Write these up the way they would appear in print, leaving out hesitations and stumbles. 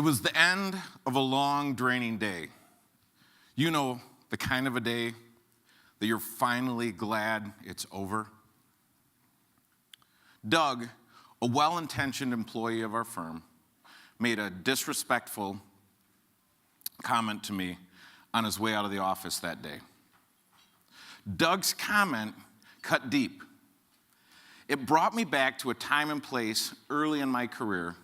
was the end of a long, draining day. You know, the kind of a day that you're finally glad it's over. Doug, a well-intentioned employee of our firm, made a disrespectful comment to me on his way out of the office that day. Doug's comment cut deep. It brought me back to a time and place early in my career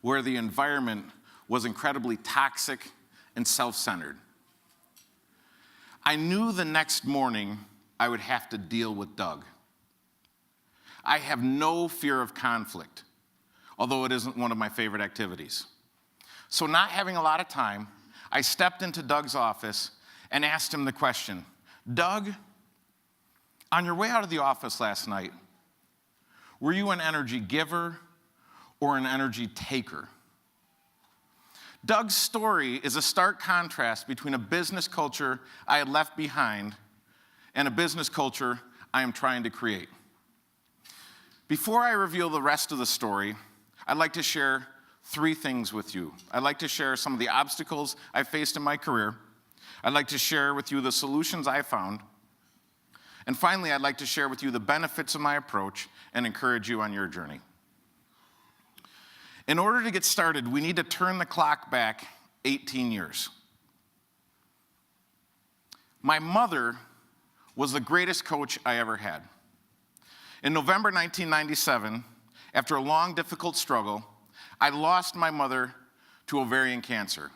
where the environment was incredibly toxic and self-centered. I knew the next morning I would have to deal with Doug. I have no fear of conflict, although it isn't one of my favorite activities. So not having a lot of time, I stepped into Doug's office and asked him the question, Doug, on your way out of the office last night, were you an energy giver or an energy taker? Doug's story is a stark contrast between a business culture I had left behind and a business culture I am trying to create. Before I reveal the rest of the story, I'd like to share 3 things with you. I'd like to share some of the obstacles I faced in my career. I'd like to share with you the solutions I found. And finally, I'd like to share with you the benefits of my approach and encourage you on your journey. In order to get started, we need to turn the clock back 18 years. My mother was the greatest coach I ever had. In November 1997, after a long, difficult struggle, I lost my mother to ovarian cancer.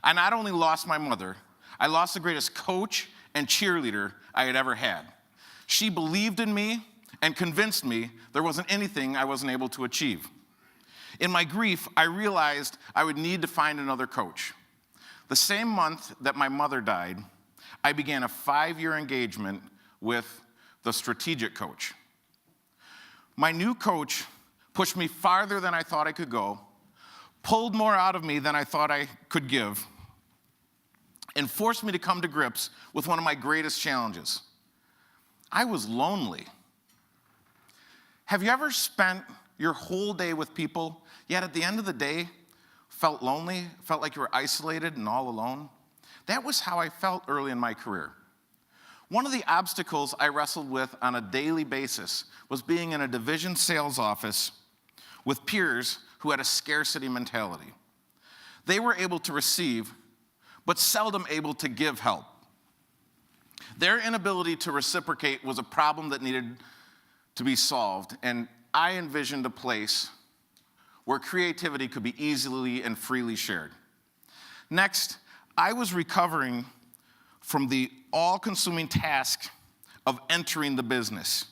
I not only lost my mother, I lost the greatest coach and cheerleader I had ever had. She believed in me and convinced me there wasn't anything I wasn't able to achieve. In my grief, I realized I would need to find another coach. The same month that my mother died, I began a 5-year engagement with the strategic coach. My new coach pushed me farther than I thought I could go, pulled more out of me than I thought I could give, and forced me to come to grips with one of my greatest challenges. I was lonely. Have you ever spent your whole day with people, yet at the end of the day, felt lonely, felt like you were isolated and all alone? That was how I felt early in my career. One of the obstacles I wrestled with on a daily basis was being in a division sales office with peers who had a scarcity mentality. They were able to receive, but seldom able to give help. Their inability to reciprocate was a problem that needed to be solved, and I envisioned a place where creativity could be easily and freely shared. Next, I was recovering from the all-consuming task of entering the business.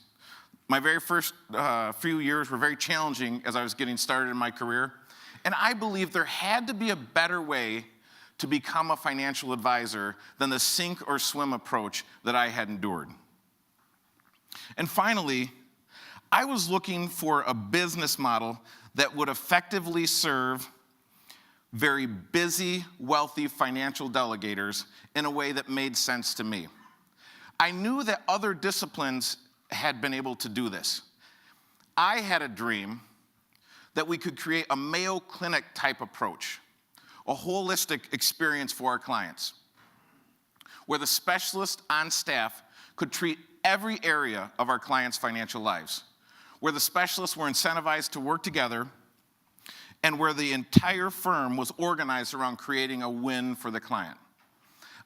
My very first few years were very challenging as I was getting started in my career, and I believed there had to be a better way to become a financial advisor than the sink or swim approach that I had endured. And finally, I was looking for a business model that would effectively serve very busy, wealthy financial delegators in a way that made sense to me. I knew that other disciplines had been able to do this. I had a dream that we could create a Mayo Clinic type approach, a holistic experience for our clients, where the specialist on staff could treat every area of our clients' financial lives, where the specialists were incentivized to work together, and where the entire firm was organized around creating a win for the client.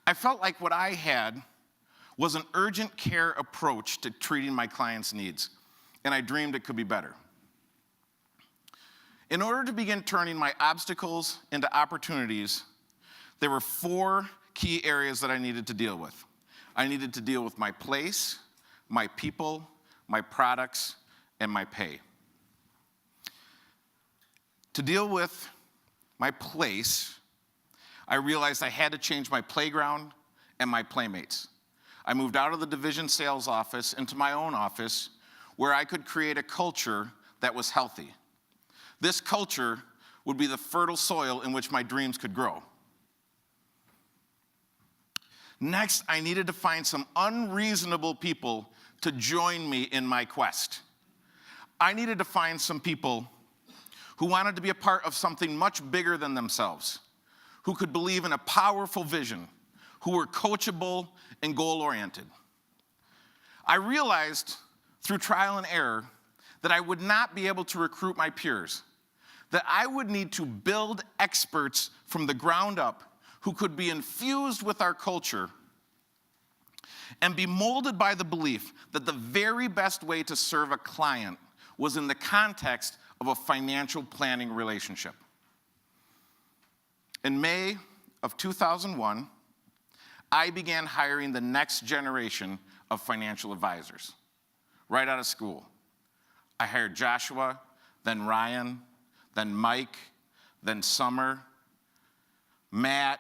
I felt like what I had was an urgent care approach to treating my clients' needs, and I dreamed it could be better. In order to begin turning my obstacles into opportunities, there were 4 key areas that I needed to deal with. I needed to deal with my place, my people, my products, and my pay. To deal with my place, I realized I had to change my playground and my playmates. I moved out of the division sales office into my own office where I could create a culture that was healthy. This culture would be the fertile soil in which my dreams could grow. Next, I needed to find some unreasonable people to join me in my quest. I needed to find some people who wanted to be a part of something much bigger than themselves, who could believe in a powerful vision, who were coachable and goal-oriented. I realized through trial and error that I would not be able to recruit my peers, that I would need to build experts from the ground up who could be infused with our culture and be molded by the belief that the very best way to serve a client was in the context of a financial planning relationship. In May of 2001, I began hiring the next generation of financial advisors right out of school. I hired Joshua, then Ryan, then Mike, then Summer, Matt,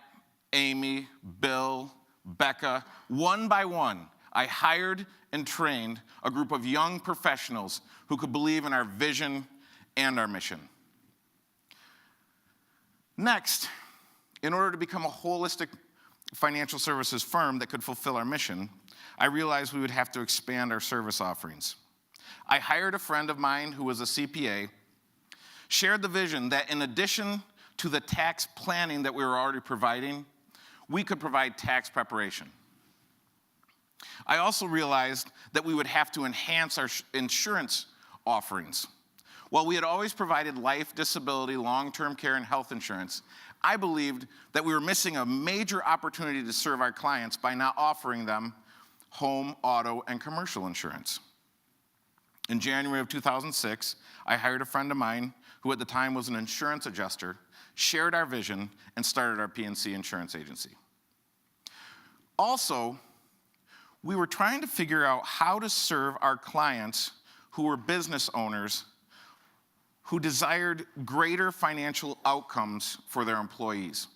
Amy, Bill, Becca. One by one, I hired and trained a group of young professionals who could believe in our vision and our mission. Next, in order to become a holistic financial services firm that could fulfill our mission, I realized we would have to expand our service offerings. I hired a friend of mine who was a CPA, shared the vision that in addition to the tax planning that we were already providing, we could provide tax preparation. I also realized that we would have to enhance our insurance offerings. While we had always provided life, disability, long-term care, and health insurance, I believed that we were missing a major opportunity to serve our clients by not offering them home, auto, and commercial insurance. In January of 2006, I hired a friend of mine who at the time was an insurance adjuster, shared our vision, and started our P&C insurance agency. Also, we were trying to figure out how to serve our clients who were business owners who desired greater financial outcomes for their employees.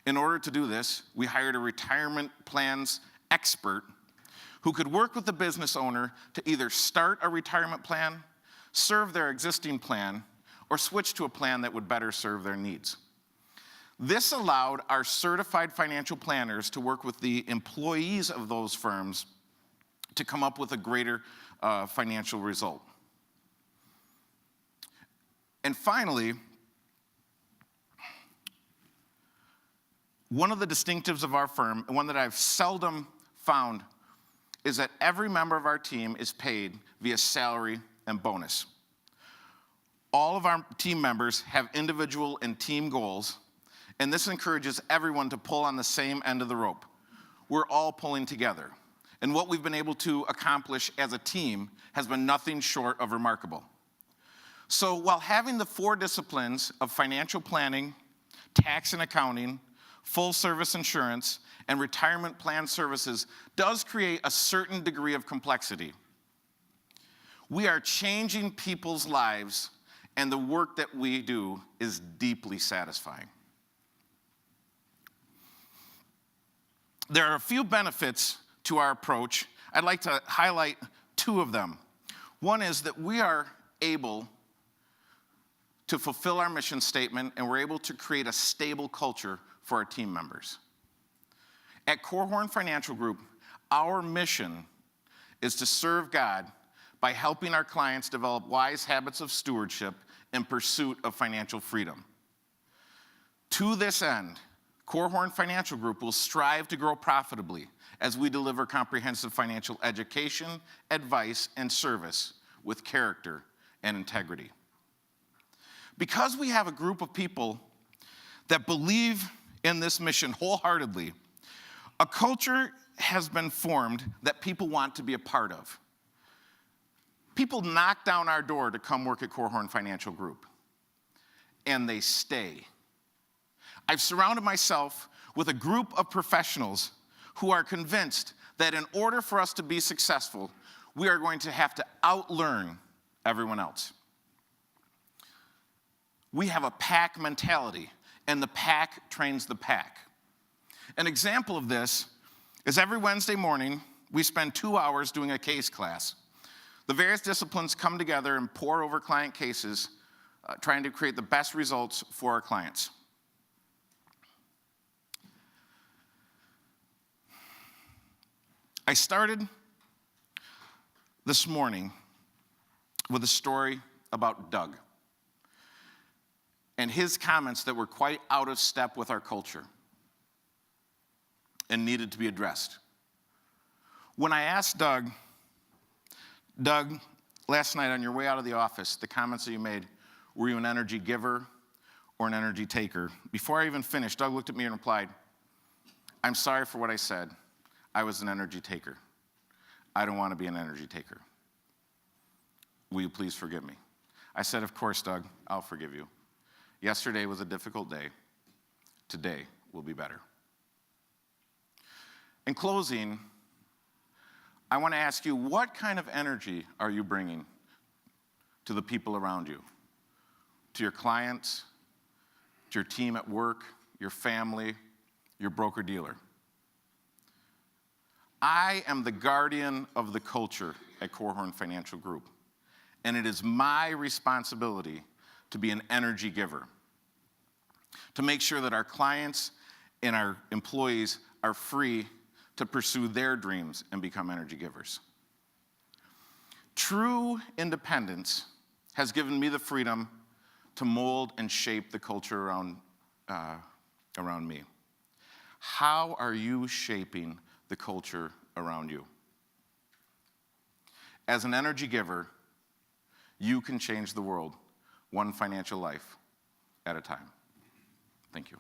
In order to do this, we hired a retirement plans expert who could work with the business owner to either start a retirement plan, serve their existing plan, or switch to a plan that would better serve their needs. This allowed our certified financial planners to work with the employees of those firms to come up with a greater financial result. And finally, one of the distinctives of our firm, and one that I've seldom found, is that every member of our team is paid via salary and bonus. All of our team members have individual and team goals, and this encourages everyone to pull on the same end of the rope. We're all pulling together, and what we've been able to accomplish as a team has been nothing short of remarkable. So while having the 4 disciplines of financial planning, tax and accounting, full service insurance, and retirement plan services does create a certain degree of complexity, we are changing people's lives, and the work that we do is deeply satisfying. There are a few benefits to our approach. I'd like to highlight 2 of them. One is that we are able to fulfill our mission statement, and we're able to create a stable culture for our team members. At Korhorn Financial Group, our mission is to serve God by helping our clients develop wise habits of stewardship in pursuit of financial freedom. To this end, Korhorn Financial Group will strive to grow profitably as we deliver comprehensive financial education, advice, and service with character and integrity. Because we have a group of people that believe in this mission wholeheartedly, a culture has been formed that people want to be a part of. People knock down our door to come work at Korhorn Financial Group, and they stay. I've surrounded myself with a group of professionals who are convinced that in order for us to be successful, we are going to have to outlearn everyone else. We have a pack mentality, and the pack trains the pack. An example of this is every Wednesday morning, we spend 2 hours doing a case class. The various disciplines come together and pore over client cases, trying to create the best results for our clients. I started this morning with a story about Doug. and his comments that were quite out of step with our culture and needed to be addressed. When I asked Doug, last night on your way out of the office, the comments that you made, were you an energy giver or an energy taker? Before I even finished, Doug looked at me and replied, I'm sorry for what I said. I was an energy taker. I don't want to be an energy taker. Will you please forgive me? I said, of course, Doug, I'll forgive you. Yesterday was a difficult day. Today will be better. In closing, I want to ask you, what kind of energy are you bringing to the people around you? To your clients, to your team at work, your family, your broker-dealer? I am the guardian of the culture at Korhorn Financial Group, and it is my responsibility to be an energy giver, to make sure that our clients and our employees are free to pursue their dreams and become energy givers. True independence has given me the freedom to mold and shape the culture around me. How are you shaping the culture around you? As an energy giver, you can change the world one financial life at a time. Thank you.